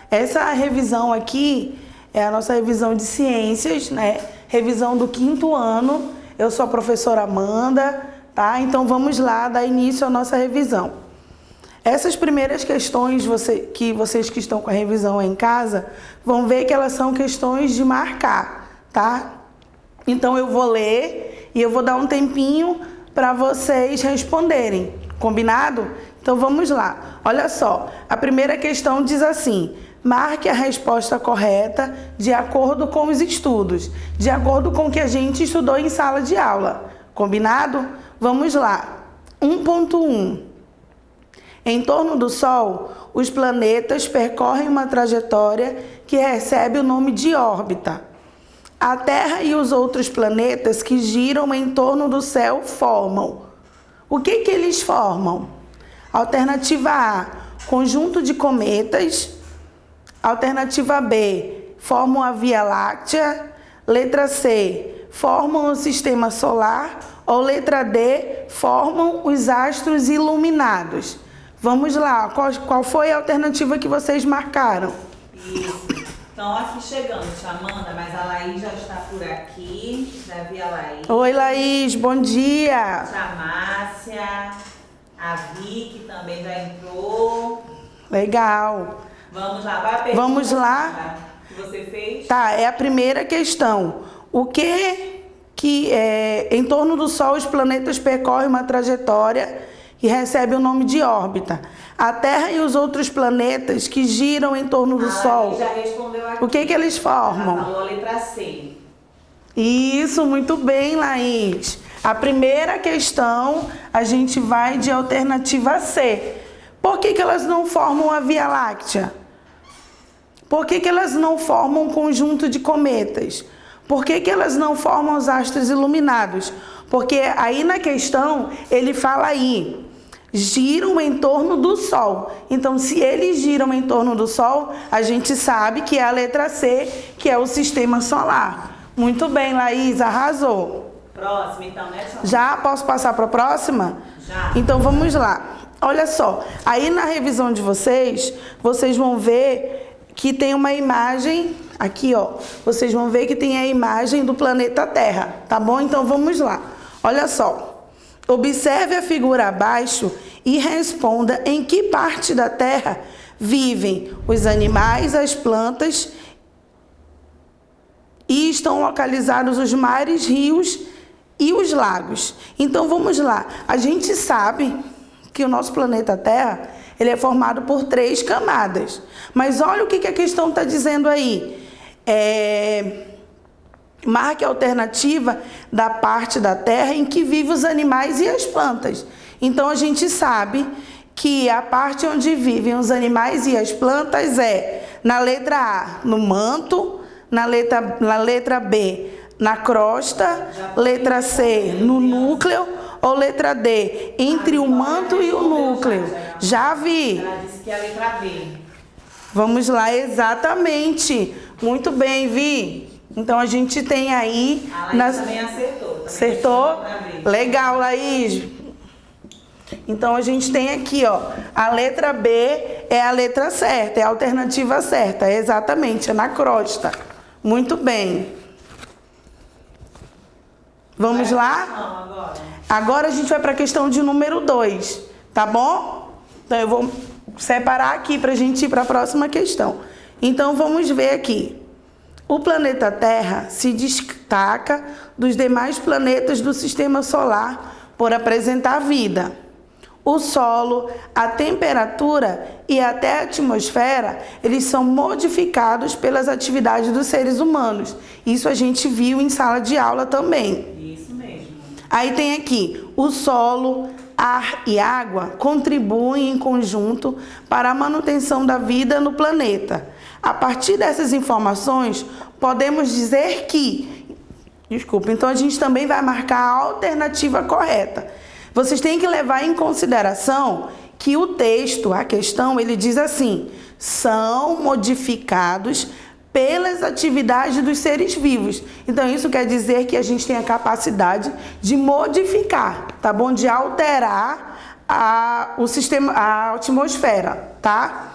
Essa revisão aqui é a nossa revisão de ciências, né? Revisão do 5º ano. Eu sou a professora Amanda, tá? Então vamos lá dar início à nossa revisão. Essas primeiras questões que vocês que estão com a revisão aí em casa vão ver que elas são questões de marcar, tá? Então eu vou ler e eu vou dar um tempinho para vocês responderem, combinado? Então vamos lá. Olha só, a primeira questão diz assim: marque a resposta correta de acordo com os estudos, de acordo com o que a gente estudou em sala de aula. Combinado? Vamos lá. 1.1. Em torno do Sol, os planetas percorrem uma trajetória que recebe o nome de órbita. A Terra e os outros planetas que giram em torno do céu formam. O que eles formam? Alternativa A, conjunto de cometas. Alternativa B, formam a Via Láctea. Letra C, formam o Sistema Solar. Ou letra D, formam os astros iluminados. Vamos lá, qual foi a alternativa que vocês marcaram? Isso. Então, aqui chegando, Amanda, mas a Laís já está por aqui. Já vi a Laís. Oi, Laís, bom dia. A Márcia, a Vicky também já entrou. Legal. Vamos lá, vai a pergunta. Vamos lá. Que você fez? Tá, é a primeira questão. O que em torno do Sol os planetas percorrem uma trajetória que recebe o nome de órbita? A Terra e os outros planetas que giram em torno do Sol. Já respondeu aqui. O que eles formam? Ela falou a letra C. Isso, muito bem, Laís. A primeira questão, a gente vai de alternativa C. Por que elas não formam a Via Láctea? Por que elas não formam um conjunto de cometas? Por que elas não formam os astros iluminados? Porque aí na questão, ele fala aí, giram em torno do Sol. Então, se eles giram em torno do Sol, a gente sabe que é a letra C, que é o Sistema Solar. Muito bem, Laís, arrasou. Próxima, então, né, Sônia? Já posso passar para a próxima? Já. Então, vamos lá. Olha só, aí na revisão de vocês vão ver que tem uma imagem, aqui ó, vocês vão ver que tem a imagem do planeta Terra, tá bom? Então, vamos lá. Olha só. Observe a figura abaixo e responda em que parte da Terra vivem os animais, as plantas e estão localizados os mares, rios e os lagos. Então vamos lá. A gente sabe que o nosso planeta Terra ele é formado por 3 camadas. Mas olha o que a questão está dizendo aí. Marque a alternativa da parte da Terra em que vivem os animais e as plantas. Então, a gente sabe que a parte onde vivem os animais e as plantas é na letra A, no manto, na letra B, na crosta, letra C, no núcleo, ou letra D, entre o manto e o núcleo. Já vi. Ela disse que é a letra B. Vamos lá, exatamente. Muito bem, Vi. Então, a gente tem aí... A Laís também acertou. Também Acertou? Legal, Laís. Então, a gente tem aqui, ó, a letra B é a letra certa, é a alternativa certa. Exatamente, é na crosta. Muito bem. Vamos lá? Agora a gente vai para a questão de número 2, tá bom? Então, eu vou separar aqui para a gente ir para a próxima questão. Então, vamos ver aqui. O planeta Terra se destaca dos demais planetas do Sistema Solar por apresentar vida. O solo, a temperatura e até a atmosfera, eles são modificados pelas atividades dos seres humanos. Isso a gente viu em sala de aula também. Isso mesmo. Aí tem aqui, o solo, ar e água contribuem em conjunto para a manutenção da vida no planeta. A partir dessas informações, podemos dizer que... Desculpa, então a gente também vai marcar a alternativa correta. Vocês têm que levar em consideração que o texto, a questão, ele diz assim: são modificados pelas atividades dos seres vivos. Então, isso quer dizer que a gente tem a capacidade de modificar, tá bom? De alterar o sistema, a atmosfera, tá?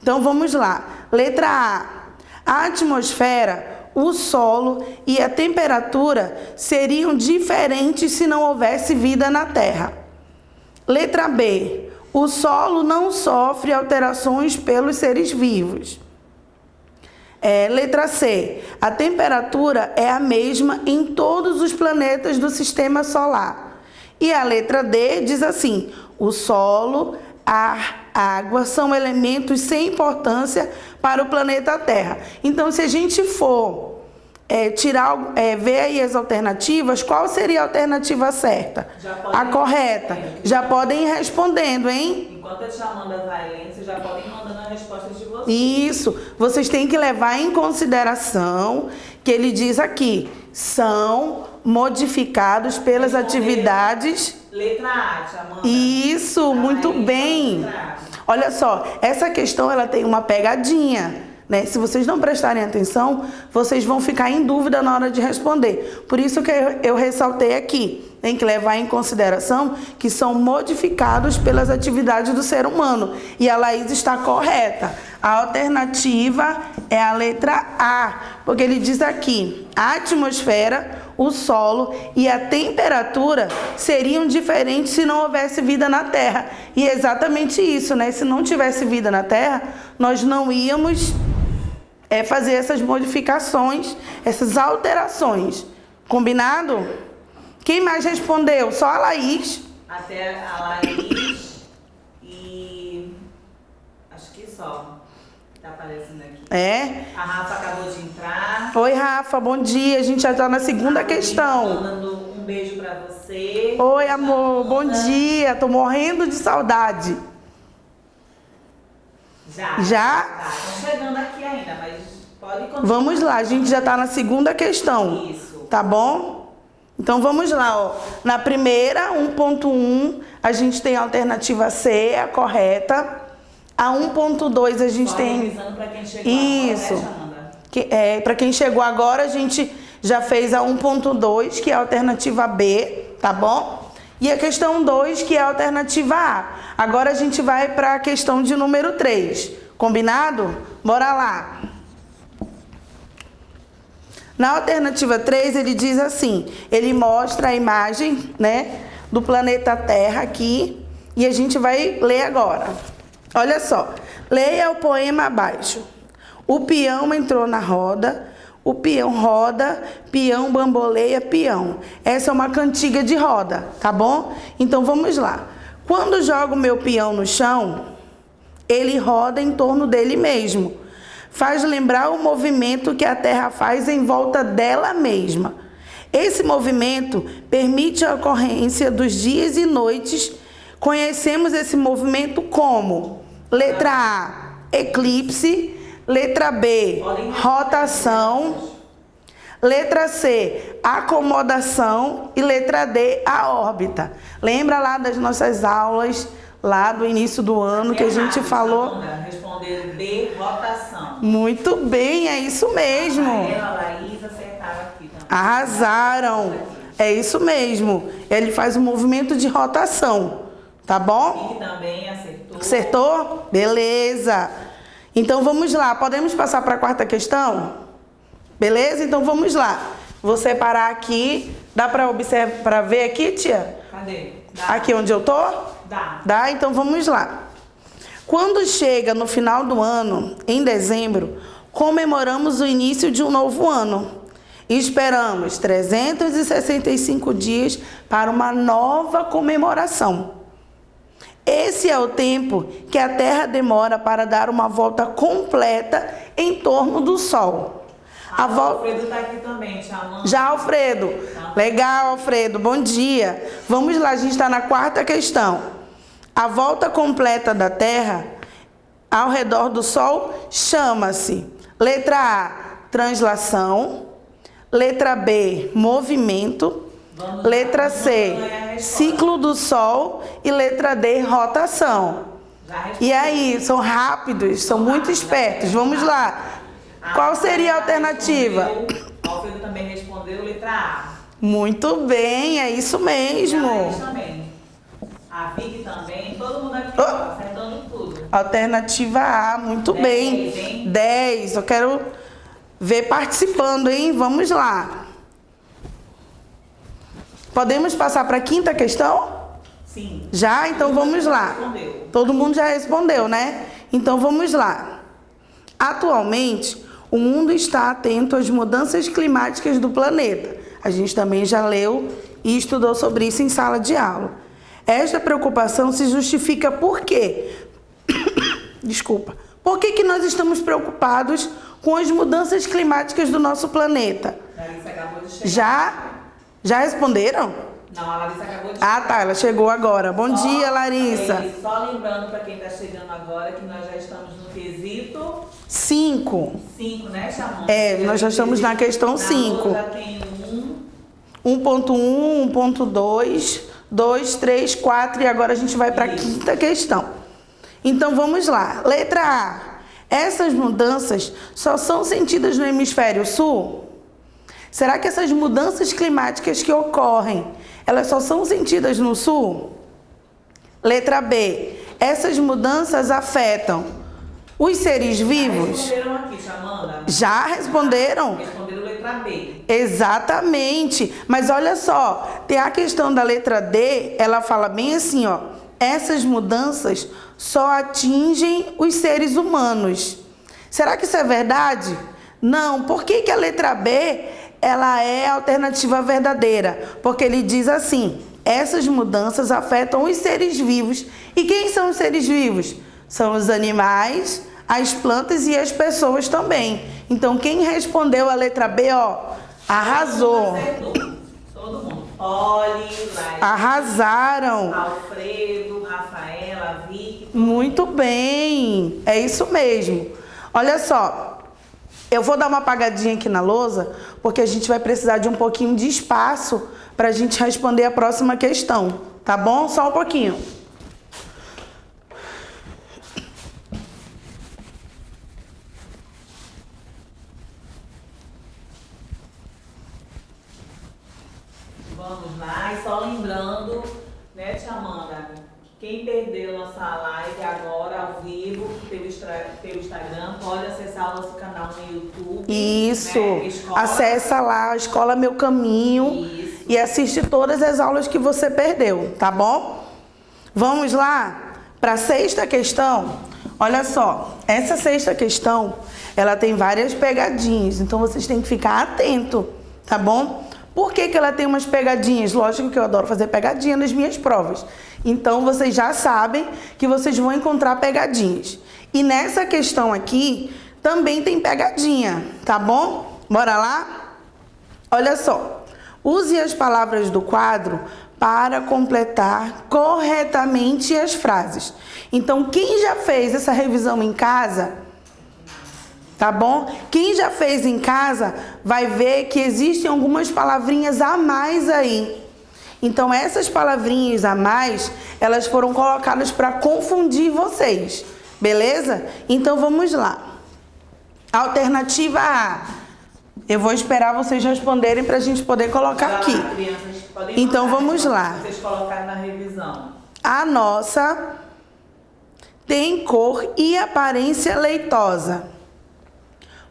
Então vamos lá. Letra A. A atmosfera, o solo e a temperatura seriam diferentes se não houvesse vida na Terra. Letra B. O solo não sofre alterações pelos seres vivos. Letra C. A temperatura é a mesma em todos os planetas do Sistema Solar. E a letra D diz assim: o solo, ar, água são elementos sem importância para o planeta Terra. Então, se a gente for ver aí as alternativas, qual seria a alternativa certa? A correta. Já podem ir respondendo, hein? Enquanto a tia Amanda vai lendo, vocês já podem ir mandando as respostas de vocês. Isso. Vocês têm que levar em consideração que ele diz aqui: são modificados pelas atividades... Letra A, tia Amanda. Isso, muito bem. Olha só, essa questão ela tem uma pegadinha. Né? Se vocês não prestarem atenção, vocês vão ficar em dúvida na hora de responder. Por isso que eu ressaltei aqui. Tem que levar em consideração que são modificados pelas atividades do ser humano. E a Laís está correta. A alternativa é a letra A, porque ele diz aqui: a atmosfera, o solo e a temperatura seriam diferentes se não houvesse vida na Terra. E é exatamente isso, né? Se não tivesse vida na Terra, nós não íamos fazer essas modificações, essas alterações. Combinado? Quem mais respondeu? Só a Laís. Até a Laís e... acho que só. Tá aparecendo aqui. A Rafa acabou de entrar. Oi, Rafa, bom dia. A gente já está na segunda questão. Mandando um beijo pra você. Oi, amor, bom dia. Tô morrendo de saudade. Já? Estão chegando aqui ainda, mas pode continuar. Vamos lá, a gente já está na segunda questão. Isso. Tá bom? Então vamos lá, ó. Na primeira, 1.1, a gente tem a alternativa C, a correta. A 1.2 a gente tem... Pra quem chegou isso. Agora, para quem chegou agora, a gente já fez a 1.2, que é a alternativa B, tá bom? E a questão 2, que é a alternativa A. Agora a gente vai para a questão de número 3. Combinado? Bora lá. Na alternativa 3, ele diz assim, ele mostra a imagem, né, do planeta Terra aqui, e a gente vai ler agora. Olha só, leia o poema abaixo. O peão entrou na roda, o peão roda, peão bamboleia, peão. Essa é uma cantiga de roda, tá bom? Então vamos lá. Quando jogo meu peão no chão, ele roda em torno dele mesmo. Faz lembrar o movimento que a Terra faz em volta dela mesma. Esse movimento permite a ocorrência dos dias e noites. Conhecemos esse movimento como: letra A, eclipse. Letra B, rotação. Letra C, acomodação. E letra D, a órbita. Lembra lá das nossas aulas, lá do início do ano, que a gente falou? Responder B, rotação. Muito bem, é isso mesmo. A Laís acertaram aqui também. Arrasaram. É isso mesmo. Ele faz um movimento de rotação. Tá bom? Henrique também acertou. Acertou? Beleza. Então vamos lá. Podemos passar para a quarta questão? Beleza? Então vamos lá. Vou separar aqui. Dá para observar, para ver aqui, tia? Cadê? Aqui onde eu tô? Dá. Dá? Então vamos lá. Quando chega no final do ano, em dezembro, comemoramos o início de um novo ano. E esperamos 365 dias para uma nova comemoração. Esse é o tempo que a Terra demora para dar uma volta completa em torno do Sol. Alfredo está aqui também, te amando. Já, Alfredo. Legal, Alfredo. Bom dia. Vamos lá, a gente está na quarta questão. A volta completa da Terra ao redor do Sol chama-se: letra A, translação. Letra B, movimento. Letra C, ciclo do Sol. E letra D, rotação. E aí, são rápidos, são muito espertos. Vamos lá. Qual seria a alternativa? O Alfredo também respondeu letra A. Muito bem, é isso mesmo. A Laís também. A Vicky também. Todo mundo aqui acertando tudo. Alternativa A, muito 10, bem. hein? 10. Eu quero ver participando, hein? Vamos lá. Podemos passar para a quinta questão? Sim. Já? Então vamos lá. Respondeu. Todo mundo já respondeu, né? Então vamos lá. Atualmente, o mundo está atento às mudanças climáticas do planeta. A gente também já leu e estudou sobre isso em sala de aula. Esta preocupação se justifica por quê? Desculpa. Por que nós estamos preocupados com as mudanças climáticas do nosso planeta? Larissa acabou de chegar. Já responderam? Não, a Larissa acabou de chegar. Ah, tá. Ela chegou agora. Bom dia, Larissa. Só lembrando para quem está chegando agora que nós já estamos no quesito 5. 5, né, Chamando? Nós já estamos na questão 5. Já tem 1.1, 1.2, 2, 3, 4 e agora a gente vai para a quinta questão. Então vamos lá. Letra A. Essas mudanças só são sentidas no hemisfério sul? Será que essas mudanças climáticas que ocorrem, elas só são sentidas no sul? Letra B. Essas mudanças afetam os seres vivos? Responderam aqui, Chamanda. Já responderam? Responderam letra B. Exatamente. Mas olha só, tem a questão da letra D, ela fala bem assim, ó. Essas mudanças só atingem os seres humanos. Será que isso é verdade? Não. Por que a letra B, ela é a alternativa verdadeira? Porque ele diz assim, essas mudanças afetam os seres vivos. E quem são os seres vivos? São os animais, as plantas e as pessoas também. Então, quem respondeu a letra B, ó, arrasou. Todo mundo. Olhe, arrasaram. Alfredo, Rafaela, Vicky. Muito bem. É isso mesmo. Olha só. Eu vou dar uma apagadinha aqui na lousa, porque a gente vai precisar de um pouquinho de espaço para a gente responder a próxima questão. Tá bom? Só um pouquinho. Vamos lá, e só lembrando, né, Tia Amanda, quem perdeu nossa live agora ao vivo pelo Instagram, pode acessar o nosso canal no YouTube. Isso, né? Acessa lá, Escola Meu Caminho. Isso. E assiste todas as aulas que você perdeu, tá bom? Vamos lá para a sexta questão. Olha só, essa sexta questão, ela tem várias pegadinhas, então vocês têm que ficar atento, tá bom? Por que ela tem umas pegadinhas? Lógico que eu adoro fazer pegadinha nas minhas provas. Então, vocês já sabem que vocês vão encontrar pegadinhas. E nessa questão aqui, também tem pegadinha, tá bom? Bora lá? Olha só. Use as palavras do quadro para completar corretamente as frases. Então, quem já fez essa revisão em casa... Tá bom? Quem já fez em casa vai ver que existem algumas palavrinhas a mais aí. Então, essas palavrinhas a mais, elas foram colocadas para confundir vocês. Beleza? Então, vamos lá. Alternativa A. Eu vou esperar vocês responderem para a gente poder colocar aqui. Então, vamos lá. Vocês colocaram na revisão. A nossa tem cor e aparência leitosa.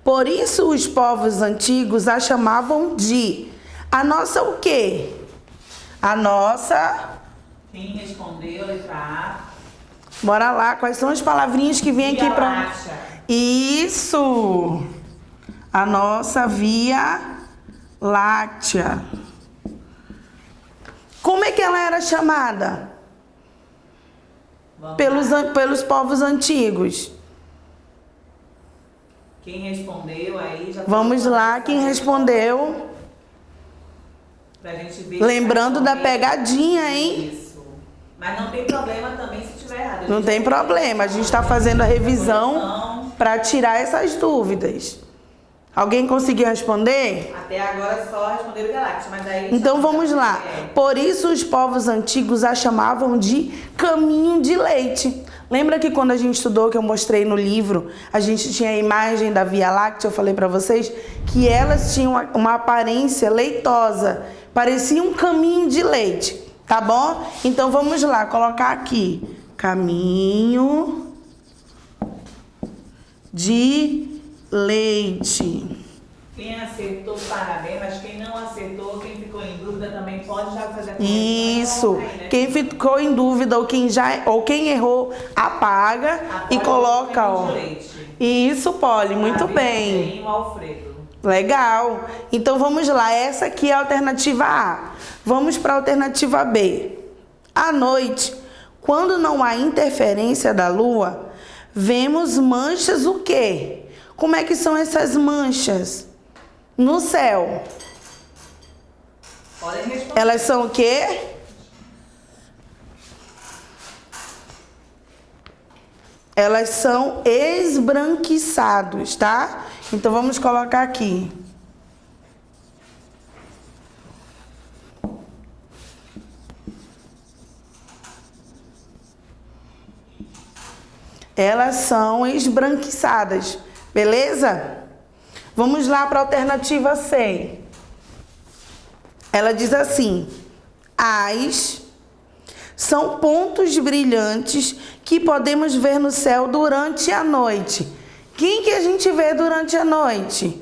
Por isso os povos antigos a chamavam de a nossa o quê? A nossa... Quem respondeu, letra A. Bora lá, quais são as palavrinhas que vêm aqui para... Isso! A nossa Via Láctea. Como é que ela era chamada? Pelos povos antigos. Quem respondeu aí já... Vamos lá, quem respondeu. Pra gente ver. Lembrando da pegadinha, hein? Isso. Mas não tem problema também se tiver errado. Não tem problema, a gente está fazendo a revisão para tirar essas dúvidas. Alguém conseguiu responder? Até agora só responderam Galáxia, mas aí... Então vamos lá. Por isso os povos antigos a chamavam de caminho de leite. Lembra que quando a gente estudou, que eu mostrei no livro, a gente tinha a imagem da Via Láctea, eu falei para vocês, que elas tinham uma aparência leitosa, parecia um caminho de leite, tá bom? Então vamos lá, colocar aqui, caminho de leite. Quem acertou, parabéns, mas quem não acertou, quem ficou em dúvida também pode já fazer a correção. Isso. Aí, né? Quem ficou em dúvida ou quem errou, apaga e coloca, ó. Isso, Polly, muito bem. O Alfredo. Legal. Então vamos lá, essa aqui é a alternativa A. Vamos para a alternativa B. À noite, quando não há interferência da lua, vemos manchas o quê? Como é que são essas manchas no céu? Podem responder. Elas são o quê? Elas são esbranquiçados, tá? Então vamos colocar aqui. Elas são esbranquiçadas, beleza? Vamos lá para a alternativa C. Ela diz assim: as são pontos brilhantes que podemos ver no céu durante a noite. Quem que a gente vê durante a noite?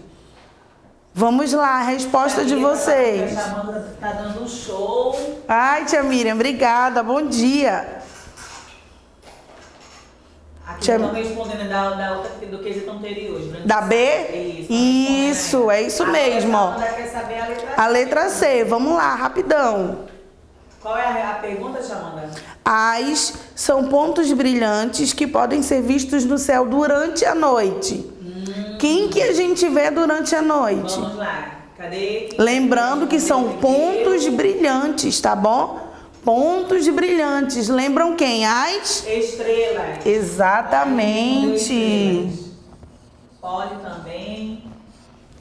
Vamos lá, a resposta de vocês. A Amanda tá dando um show. Ai, tia Miriam, obrigada, bom dia. Aqui estão respondendo da outra, do quesito anterior. Da B? Isso, é isso mesmo, ó. Quer saber a letra C. A letra C, vamos lá, rapidão. Qual é a pergunta, Amanda? As são pontos brilhantes que podem ser vistos no céu durante a noite. Quem que a gente vê durante a noite? Vamos lá. Cadê? Lembrando que são pontos brilhantes, tá bom? Pontos brilhantes. Lembram quem? As? Estrelas. Exatamente. Pode também.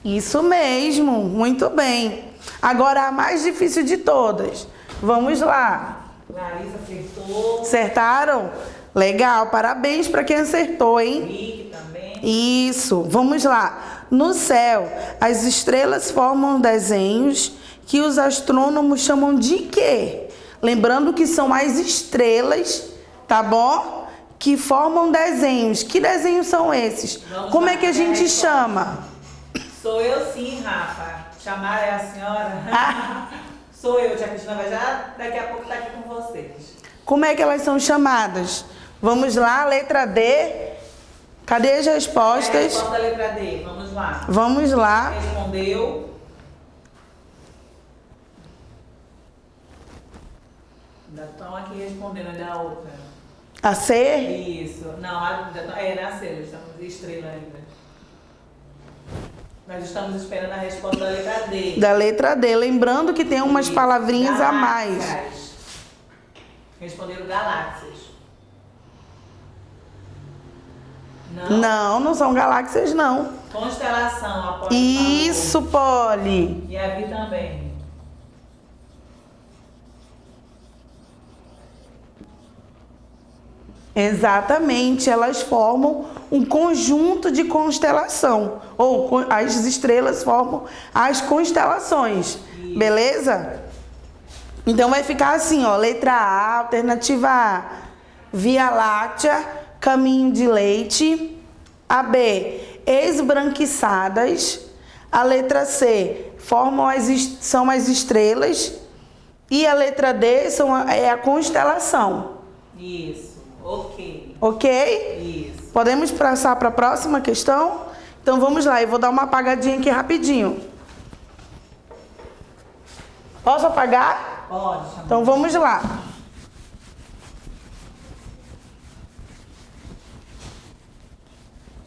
Isso mesmo, muito bem. Agora a mais difícil de todas. Vamos lá. Larissa acertou. Acertaram? Legal, parabéns para quem acertou, hein? Vicky também. Isso, vamos lá. No céu, as estrelas formam desenhos que os astrônomos chamam de quê? Lembrando que são as estrelas, tá bom? Que formam desenhos. Que desenhos são esses? Como é que a gente chama? Sou eu sim, Rafa. Chamar é a senhora? Sou eu, tia Cristina vai já daqui a pouco estar aqui com vocês. Como é que elas são chamadas? Vamos lá, letra D. Cadê as respostas? É a resposta da letra D, vamos lá. Vamos lá. Respondeu. Ainda estão aqui respondendo da outra. A C? Isso. Não, na C, estamos estrela ainda. Nós estamos esperando a resposta da letra D. Da letra D. Lembrando que tem umas palavrinhas a mais. Responderam galáxias. Não, não são galáxias, não. Constelação, após Isso, Polly. E a Vi também. Exatamente, elas formam um conjunto de constelação. Ou as estrelas formam as constelações. Isso. Beleza? Então vai ficar assim, ó. Letra A, alternativa A, Via Láctea, caminho de leite. A B, esbranquiçadas. A letra C, são as estrelas. E a letra D é a constelação. Isso. Ok. Ok? Isso. Podemos passar para a próxima questão? Então vamos lá, eu vou dar uma apagadinha aqui rapidinho. Posso apagar? Pode. Então vamos lá.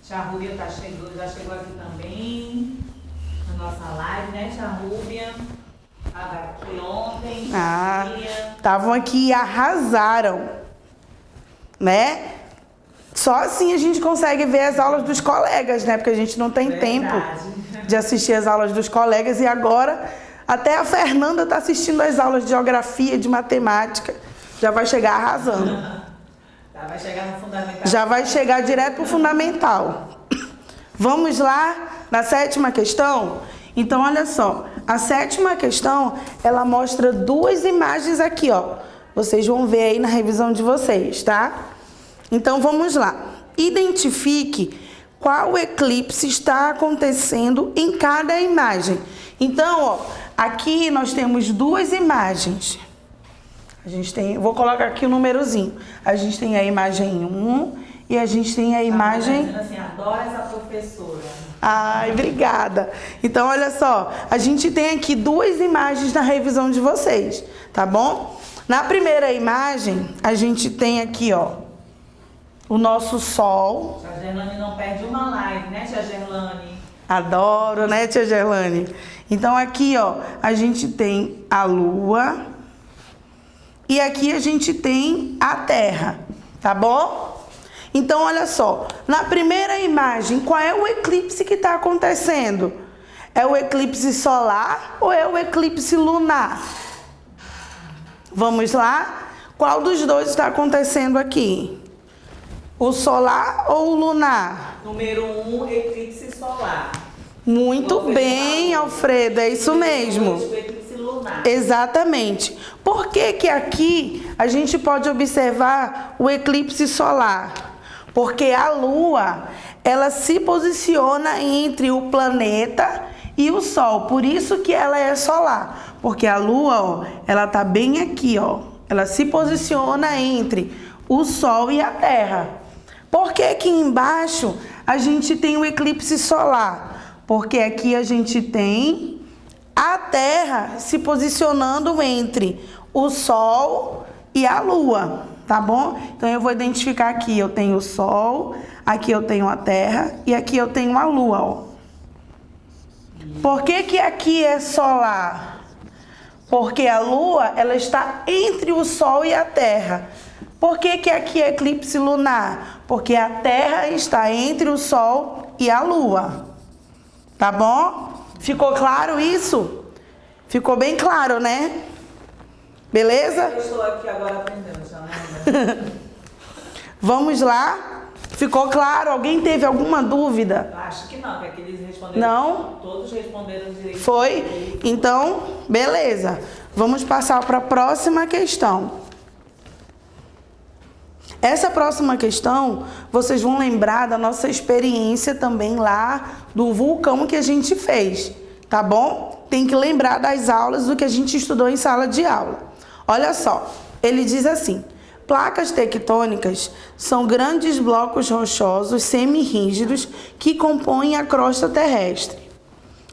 Tia Rúbia já chegou aqui também na nossa live, né, Tia Rúbia? Estava aqui ontem. Estavam aqui e arrasaram. Né? Só assim a gente consegue ver as aulas dos colegas, né? Porque a gente não tem tempo de assistir as aulas dos colegas. E agora, até a Fernanda está assistindo as aulas de geografia, de matemática. Já vai chegar arrasando. Já vai chegar no fundamental. Já vai chegar direto para o fundamental. Vamos lá na sétima questão? Então, olha só. A sétima questão, ela mostra duas imagens aqui, ó. Vocês vão ver aí na revisão de vocês, tá? Então, vamos lá. Identifique qual eclipse está acontecendo em cada imagem. Então, ó, aqui nós temos duas imagens. A gente tem, vou colocar aqui o númerozinho. A gente tem a imagem 1 e a gente tem a imagem... Assim, adoro essa professora. Ai, obrigada. Então, olha só, a gente tem aqui duas imagens na revisão de vocês, tá bom? Na primeira imagem, a gente tem aqui, ó, o nosso Sol. A Gerlane não perde uma live, né, tia Gerlane? Adoro, né, tia Gerlane? Então, aqui, ó, a gente tem a Lua. E aqui a gente tem a Terra, tá bom? Então, olha só, na primeira imagem, qual é o eclipse que está acontecendo? É o eclipse solar ou é o eclipse lunar? Vamos lá? Qual dos dois está acontecendo aqui? O solar ou o lunar? Número 1, eclipse solar. Muito bem, Alfredo, é isso mesmo. Exatamente. Por que que aqui a gente pode observar o eclipse solar? Porque a Lua, ela se posiciona entre o planeta e o Sol. Por isso que ela é solar. Porque a Lua, ó, ela tá bem aqui, ó. Ela se posiciona entre o Sol e a Terra. Por que aqui embaixo a gente tem o eclipse solar? Porque aqui a gente tem a Terra se posicionando entre o Sol e a Lua, tá bom? Então, eu vou identificar aqui, eu tenho o Sol, aqui eu tenho a Terra e aqui eu tenho a Lua, ó. Por que que aqui é solar? Porque a Lua, ela está entre o Sol e a Terra. Por que que aqui é eclipse lunar? Porque a Terra está entre o Sol e a Lua, tá bom? Ficou claro isso? Ficou bem claro, né? Beleza? Eu estou aqui agora aprendendo, Jananda. Vamos lá? Ficou claro? Alguém teve alguma dúvida? Acho que não, porque eles responderam. Não? Todos responderam direito. Foi? Então, beleza. Vamos passar para a próxima questão. Essa próxima questão, vocês vão lembrar da nossa experiência também lá do vulcão que a gente fez, tá bom? Tem que lembrar das aulas do que a gente estudou em sala de aula. Olha só, ele diz assim: placas tectônicas são grandes blocos rochosos semi-rígidos que compõem a crosta terrestre.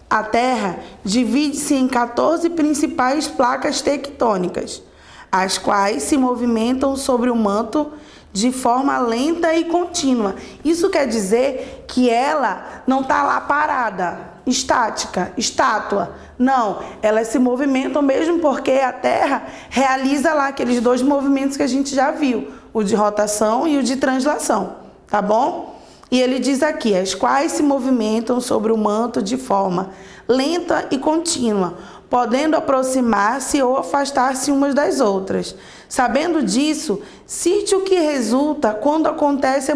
A Terra divide-se em 14 principais placas tectônicas, as quais se movimentam sobre o manto de forma lenta e contínua. Isso quer dizer que ela não está lá parada, estática, estátua. Não, elas se movimentam mesmo porque a Terra realiza lá aqueles dois movimentos que a gente já viu, o de rotação e o de translação, tá bom? E ele diz aqui, as quais se movimentam sobre o manto de forma lenta e contínua, podendo aproximar-se ou afastar-se umas das outras. Sabendo disso, cite o que resulta quando acontece a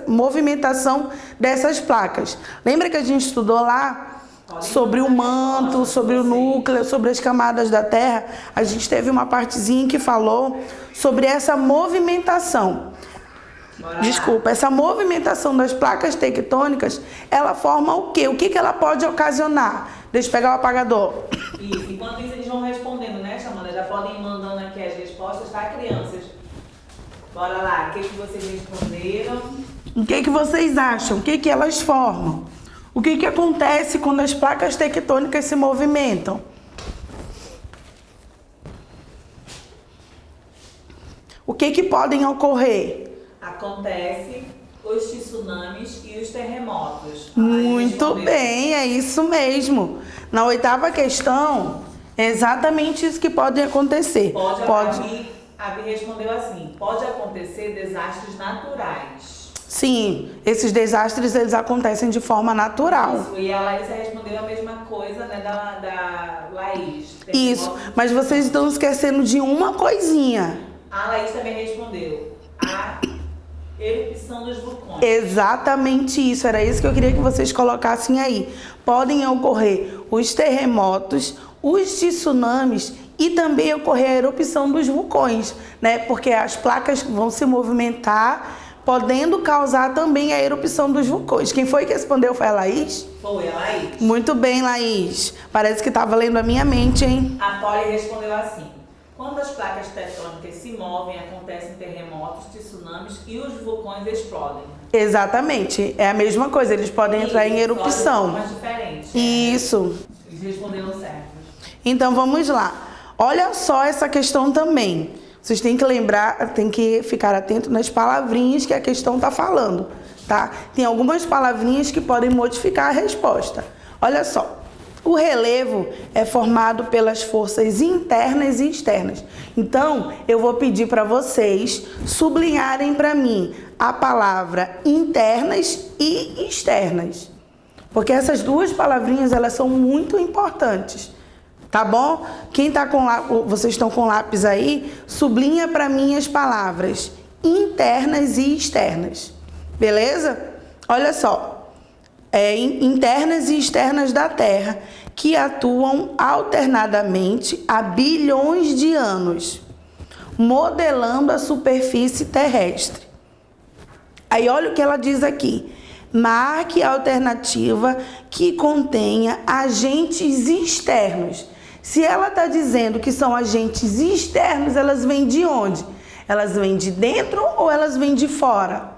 movimentação dessas placas. Lembra que a gente estudou lá sobre o manto, sobre o núcleo, sobre as camadas da Terra? A gente teve uma partezinha que falou sobre essa movimentação. Desculpa, essa movimentação das placas tectônicas, ela forma o quê? O que que ela pode ocasionar? Deixa eu pegar o apagador. Isso, enquanto isso eles vão respondendo, né, Chamanda? Já podem ir mandando aqui as respostas, tá, crianças? Bora lá, o que que vocês responderam? O que que vocês acham? O que que elas formam? O que que acontece quando as placas tectônicas se movimentam? O que que podem ocorrer? Acontece os tsunamis e os terremotos. Muito bem, é isso mesmo. Na oitava questão, é exatamente isso que pode acontecer. A Bi respondeu assim: pode acontecer desastres naturais. Sim, esses desastres eles acontecem de forma natural. Isso, e a Laís respondeu a mesma coisa, né, da Laís. Isso, mas vocês estão esquecendo de uma coisinha. A Laís também respondeu. A erupção dos vulcões. Exatamente isso, era isso que eu queria que vocês colocassem aí. Podem ocorrer os terremotos, os tsunamis e também ocorrer a erupção dos vulcões, né? Porque as placas vão se movimentar podendo causar também a erupção dos vulcões. Quem foi que respondeu? Foi a Laís? Foi a Laís. Muito bem, Laís. Parece que estava lendo a minha mente, hein? A Polly respondeu assim: quando as placas tectônicas se movem, acontecem terremotos, tsunamis e os vulcões explodem. Exatamente. É a mesma coisa. Eles podem entrar em erupção. Só de formas diferentes. Isso. Eles responderam certo. Então, vamos lá. Olha só essa questão também. Vocês têm que lembrar, tem que ficar atento nas palavrinhas que a questão está falando, tá? Tem algumas palavrinhas que podem modificar a resposta. Olha só. O relevo é formado pelas forças internas e externas. Então, eu vou pedir para vocês sublinharem para mim a palavra internas e externas. Porque essas duas palavrinhas, elas são muito importantes. Tá bom? Quem tá com vocês estão com lápis aí, sublinha para mim as palavras internas e externas. Beleza? Olha só. Internas e externas da Terra, que atuam alternadamente há bilhões de anos, modelando a superfície terrestre. Aí olha o que ela diz aqui. Marque a alternativa que contenha agentes externos. Se ela está dizendo que são agentes externos, elas vêm de onde? Elas vêm de dentro ou elas vêm de fora?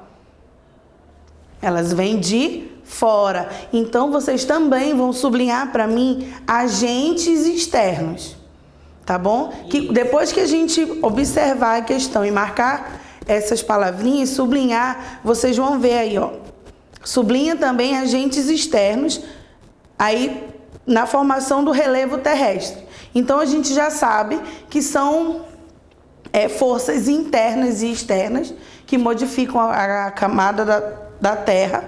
Elas vêm de fora. Então, vocês também vão sublinhar para mim agentes externos. Tá bom? Que depois que a gente observar a questão e marcar essas palavrinhas, sublinhar, vocês vão ver aí, ó. Sublinha também agentes externos aí na formação do relevo terrestre. Então, a gente já sabe que são forças internas e externas que modificam a camada da Terra.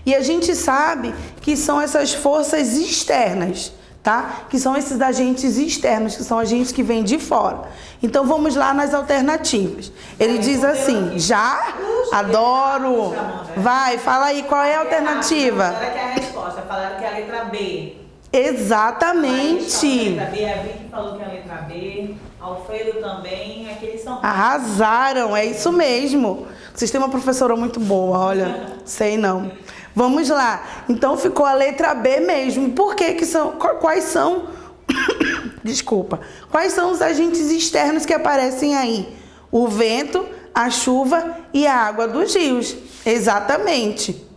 E a gente sabe que são essas forças externas, tá? Que são esses agentes externos, que são agentes que vêm de fora. Então, vamos lá nas alternativas. Ele diz assim, já? Adoro! Vai, fala aí, qual é a alternativa? Agora que é a resposta, falaram que é a letra B. Exatamente. A letra B, a Vicky falou que é a letra B, Alfredo também, aqueles são... Arrasaram, é isso mesmo. Vocês têm uma professora muito boa, olha, sei não. Vamos lá, então ficou a letra B mesmo. Por que são, quais são, desculpa, quais são os agentes externos que aparecem aí? O vento, a chuva e a água dos rios, exatamente.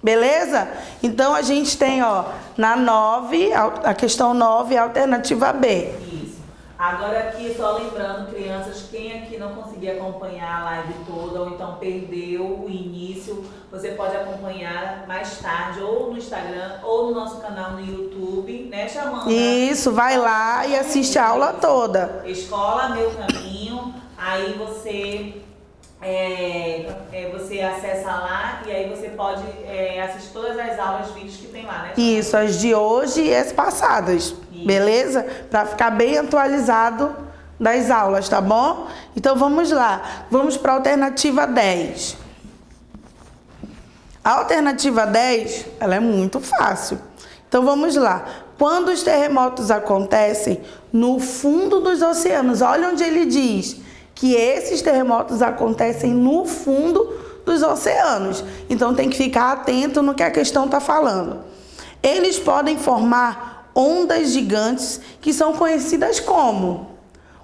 Beleza? Então, a gente tem, ó, na 9, a questão 9, a alternativa B. Isso. Agora aqui, só lembrando, crianças, quem aqui não conseguir acompanhar a live toda ou então perdeu o início, você pode acompanhar mais tarde ou no Instagram ou no nosso canal no YouTube, né, Chamanda? Isso, vai lá e assiste a aula toda. Escola Meu Caminho, aí você... você acessa lá e aí você pode assistir todas as aulas, vídeos que tem lá, né? Isso, as de hoje e as passadas, isso. Beleza? Para ficar bem atualizado das aulas, tá bom? Então vamos lá, vamos para a alternativa 10. A alternativa 10, ela é muito fácil. Então vamos lá. Quando os terremotos acontecem no fundo dos oceanos, olha onde ele diz que esses terremotos acontecem no fundo dos oceanos. Então, tem que ficar atento no que a questão está falando. Eles podem formar ondas gigantes que são conhecidas como?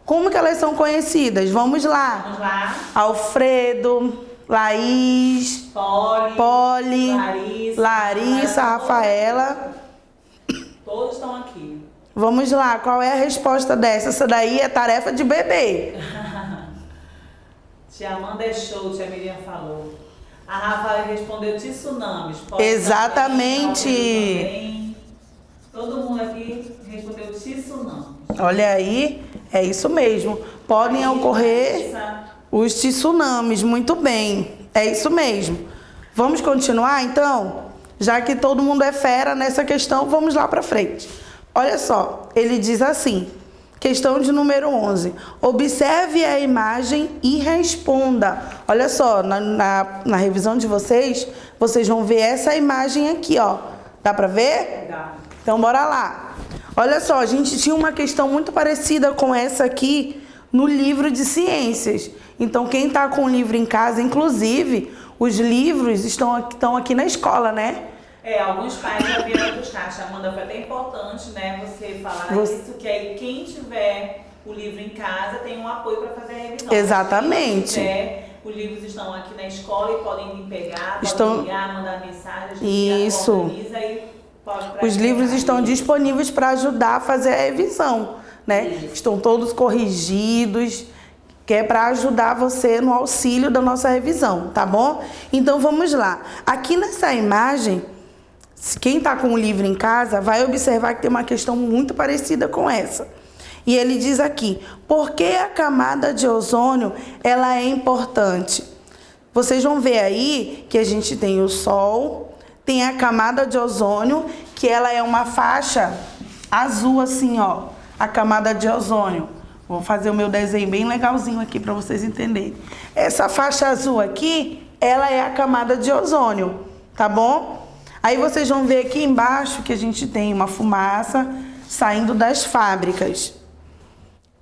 Como que elas são conhecidas? Vamos lá. Vamos lá. Alfredo, Laís, Polly, Larissa, Rafaela. Todos estão aqui. Vamos lá, qual é a resposta dessa? Essa daí é tarefa de bebê. Tia Amanda é show, tia Miriam falou. A Rafaela respondeu tsunamis. Exatamente. Também. Todo mundo aqui respondeu tsunamis. Olha aí, é isso mesmo. Podem ocorrer os tsunamis, muito bem. É isso mesmo. Vamos continuar, então? Já que todo mundo é fera nessa questão, vamos lá para frente. Olha só, ele diz assim... Questão de número 11. Observe a imagem e responda. Olha só, na revisão de vocês, vocês vão ver essa imagem aqui, ó. Dá pra ver? Dá. Então, bora lá. Olha só, a gente tinha uma questão muito parecida com essa aqui no livro de ciências. Então, quem está com o livro em casa, inclusive, os livros estão aqui na escola, né? Alguns pais já vieram buscar. Amanda, foi até importante, né, você falar isso, que aí quem tiver o livro em casa tem um apoio para fazer a revisão. Exatamente. Quem tiver, os livros estão aqui na escola e podem vir pegar, podem ligar, mandar mensagem, a gente isso. organiza e pode os livros estão disponíveis para ajudar a fazer a revisão, né? Isso. Estão todos corrigidos, que é para ajudar você no auxílio da nossa revisão, tá bom? Então vamos lá. Aqui nessa imagem, quem está com o livro em casa vai observar que tem uma questão muito parecida com essa. E ele diz aqui, por que a camada de ozônio ela é importante? Vocês vão ver aí que a gente tem o Sol, tem a camada de ozônio, que ela é uma faixa azul assim, ó, a camada de ozônio. Vou fazer o meu desenho bem legalzinho aqui para vocês entenderem. Essa faixa azul aqui, ela é a camada de ozônio, tá bom? Aí vocês vão ver aqui embaixo que a gente tem uma fumaça saindo das fábricas.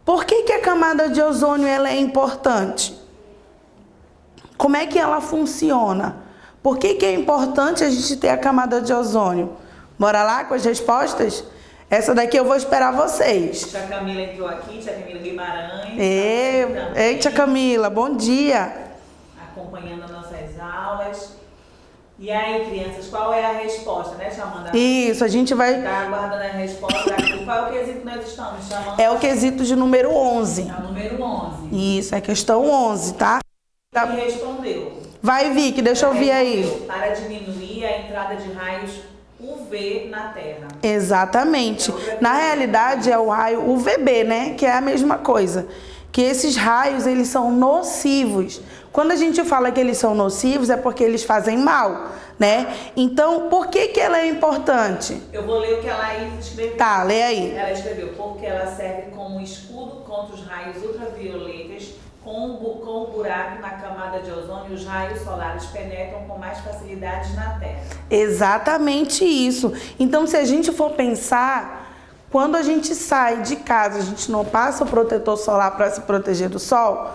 Por que a camada de ozônio ela é importante? Como é que ela funciona? Por que é importante a gente ter a camada de ozônio? Bora lá com as respostas? Essa daqui eu vou esperar vocês. Tia Camila entrou aqui, tia Camila Guimarães. Ei, tia Camila, bom dia. Acompanhando as nossas aulas. E aí, crianças, qual é a resposta, né, tia Amanda? Isso, a gente vai... Tá aguardando a resposta aqui. Qual é o quesito que nós estamos chamando? É o quesito de número 11. É o número 11. Isso, é questão 11, tá? E respondeu. Vai, Vicky, deixa eu ouvir aí. Para diminuir a entrada de raios UV na Terra. Exatamente. Na realidade, é o raio UVB, né? Que é a mesma coisa. Que esses raios, eles são nocivos. Quando a gente fala que eles são nocivos, é porque eles fazem mal, né? Então, por que ela é importante? Eu vou ler o que ela escreveu. Tá, lê aí. Ela escreveu, porque ela serve como escudo contra os raios ultravioletas. Com o buraco na camada de ozônio, os raios solares penetram com mais facilidade na Terra. Exatamente isso. Então, se a gente for pensar, quando a gente sai de casa, a gente não passa o protetor solar para se proteger do sol,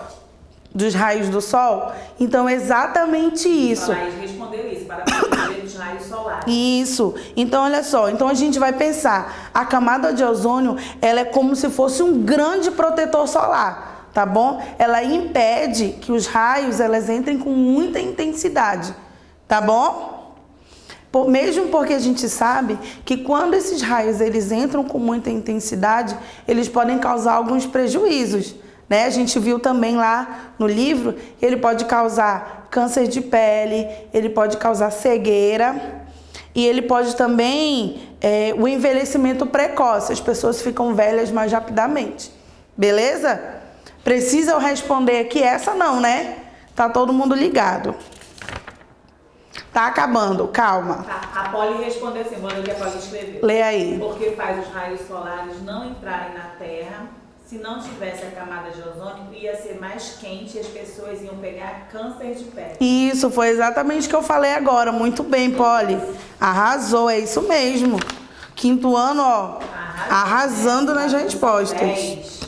dos raios do sol? Então, é exatamente isso. A Laís respondeu isso, para proteger dos raios solares. Isso. Então, olha só. Então, a gente vai pensar, a camada de ozônio, ela é como se fosse um grande protetor solar. Tá bom? Ela impede que os raios elas entrem com muita intensidade, tá bom? Mesmo porque a gente sabe que quando esses raios eles entram com muita intensidade, eles podem causar alguns prejuízos, né? A gente viu também lá no livro que ele pode causar câncer de pele, ele pode causar cegueira e ele pode também o envelhecimento precoce, as pessoas ficam velhas mais rapidamente, beleza? Precisa eu responder aqui? Essa não, né? Tá todo mundo ligado. Tá acabando, calma. Tá. A Polly respondeu assim, manda o que a Polly escreveu. Lê aí. Porque faz os raios solares não entrarem na Terra. Se não tivesse a camada de ozônio, ia ser mais quente e as pessoas iam pegar câncer de pele. Isso, foi exatamente o que eu falei agora. Muito bem, Polly. Arrasou, é isso mesmo. Quinto ano, ó, arrasando nas respostas. 10.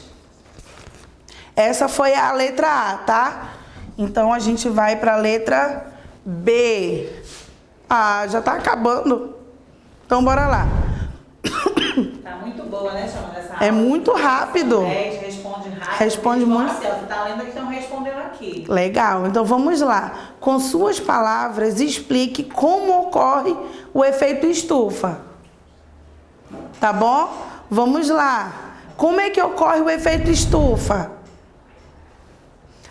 Essa foi a letra A, tá? Então, a gente vai para a letra B. Ah, já tá acabando. Então, bora lá. Tá muito boa, né, Chamando essa É muito rápido. 10, responde rápido. Responde muito. Assim, ó, você tá lendo que estão respondendo aqui. Legal. Então, vamos lá. Com suas palavras, explique como ocorre o efeito estufa. Tá bom? Vamos lá. Como é que ocorre o efeito estufa?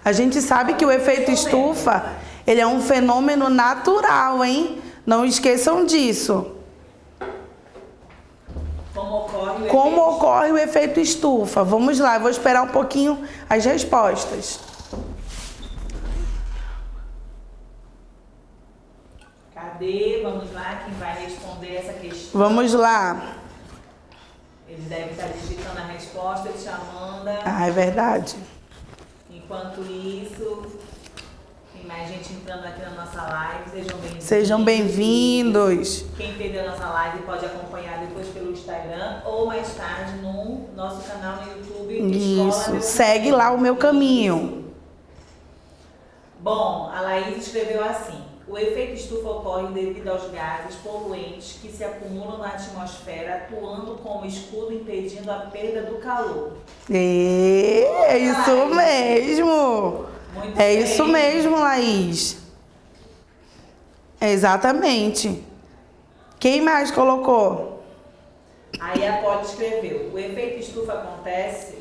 A gente sabe que o efeito estufa, ele é um fenômeno natural, hein? Não esqueçam disso. Como ocorre o efeito estufa? Vamos lá, eu vou esperar um pouquinho as respostas. Cadê? Vamos lá, quem vai responder essa questão? Vamos lá. Eles devem estar digitando a resposta, te Amanda. Ah, é verdade. Enquanto isso, quem Tem mais gente entrando aqui na nossa live. Sejam bem-vindos. Sejam bem-vindos. Quem perdeu a nossa live pode acompanhar depois pelo Instagram ou mais tarde no nosso canal no YouTube. Isso, segue lá o meu caminho. Bom, a Laís escreveu assim: o efeito estufa ocorre devido aos gases poluentes que se acumulam na atmosfera, atuando como escudo impedindo a perda do calor. É isso mesmo. Muito É bem. isso mesmo, Laís. Exatamente. Quem mais colocou? Aí a Polly escreveu: o efeito estufa acontece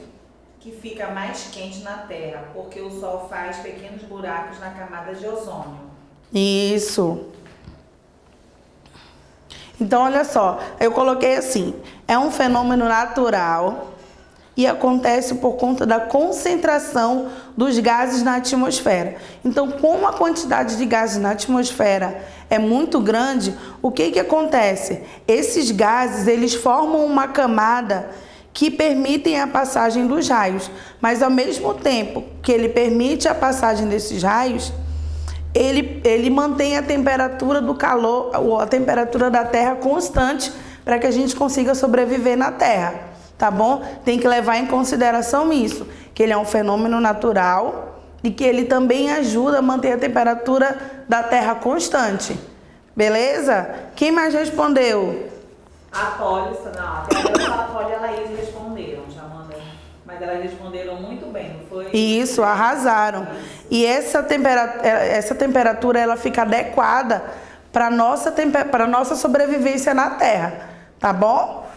que fica mais quente na Terra, porque o Sol faz pequenos buracos na camada de ozônio. Isso. Então, olha só, eu coloquei assim, é um fenômeno natural e acontece por conta da concentração dos gases na atmosfera. Então, como a quantidade de gases na atmosfera é muito grande, o que acontece? Esses gases, eles formam uma camada que permitem a passagem dos raios, mas ao mesmo tempo que ele permite a passagem desses raios, ele mantém a temperatura do calor, ou a temperatura da Terra constante para que a gente consiga sobreviver na Terra, tá bom? Tem que levar em consideração isso, que ele é um fenômeno natural e que ele também ajuda a manter a temperatura da Terra constante. Beleza? Quem mais respondeu? A Polly, não, até agora a Polly e a Laís responderam, já mandei. Mas elas responderam muito bem, não foi? Isso, arrasaram. E essa temperatura ela fica adequada para nossa sobrevivência na Terra, tá bom?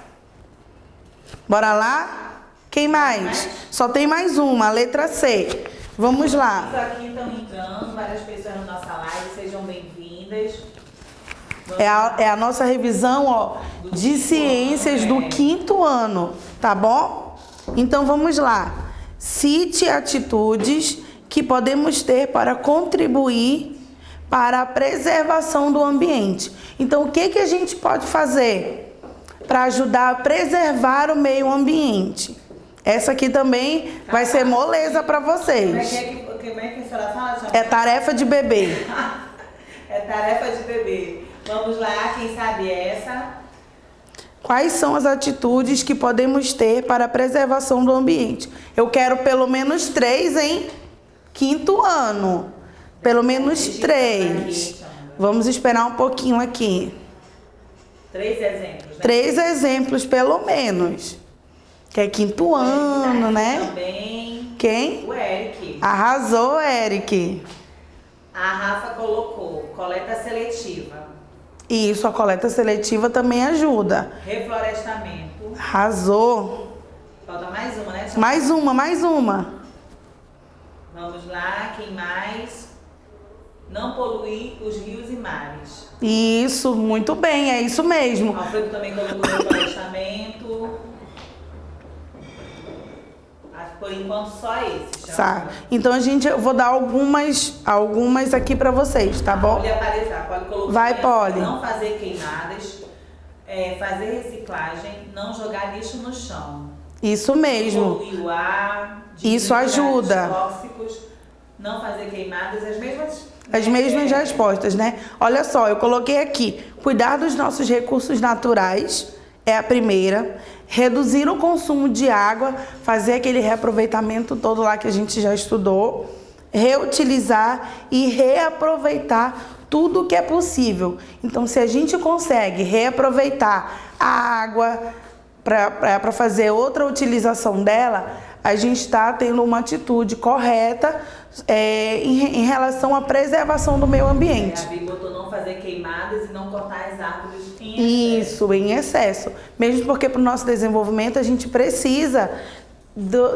Bora lá? Quem mais? Só tem mais uma, a letra C. Vamos lá. Isso aqui estão entrando, várias pessoas na nossa live, sejam bem-vindas. É a nossa revisão, ó, de ciências do 5º ano, tá bom? Então vamos lá. Cite atitudes que podemos ter para contribuir para a preservação do ambiente. Então o que a gente pode fazer para ajudar a preservar o meio ambiente? Essa aqui também vai ser moleza para vocês. Como é que a senhora fala? É tarefa de bebê. É tarefa de bebê. Vamos lá, quem sabe essa? Quais são as atitudes que podemos ter para a preservação do ambiente? Eu quero pelo menos 3, hein? 5º ano. Pelo menos 3. Vamos esperar um pouquinho aqui. 3 exemplos, né? 3 exemplos, pelo menos. Que é 5º ano, né? Também. Quem? O Eric. Arrasou, Eric. A Rafa colocou coleta seletiva. Isso, a coleta seletiva também ajuda. Reflorestamento. Arrasou. Falta mais uma, né? Mais uma. Vamos lá, quem mais? Não poluir os rios e mares. Isso, muito bem, é isso mesmo. Alfredo também colocou reflorestamento. Por enquanto só esse. Tá. Então eu vou dar algumas aqui para vocês, tá bom? Vai, Polly. Não fazer queimadas, fazer reciclagem, não jogar lixo no chão. Isso mesmo. Poluir o ar, isso ajuda. Tóxicos, não fazer queimadas, as mesmas respostas, né? Olha só, eu coloquei aqui, cuidar dos nossos recursos naturais é a primeira. Reduzir o consumo de água, fazer aquele reaproveitamento todo lá que a gente já estudou. Reutilizar e reaproveitar tudo que é possível. Então, se a gente consegue reaproveitar a água para fazer outra utilização dela, a gente está tendo uma atitude correta em relação à preservação do meio ambiente. A Bia botou não fazer queimadas e não cortar as árvores em excesso. Isso, em excesso. Mesmo porque para o nosso desenvolvimento a gente precisa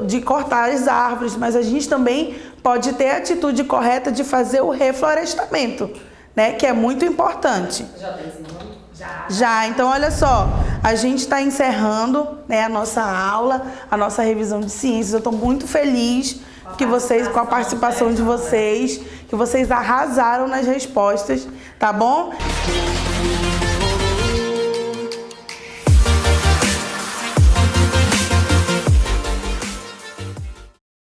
de cortar as árvores, mas a gente também pode ter a atitude correta de fazer o reflorestamento, né? Que é muito importante. Já tem ensinando? Já, então olha só, a gente está encerrando, né, a nossa aula, a nossa revisão de ciências. Eu estou muito feliz com a participação de vocês, que vocês arrasaram nas respostas, tá bom?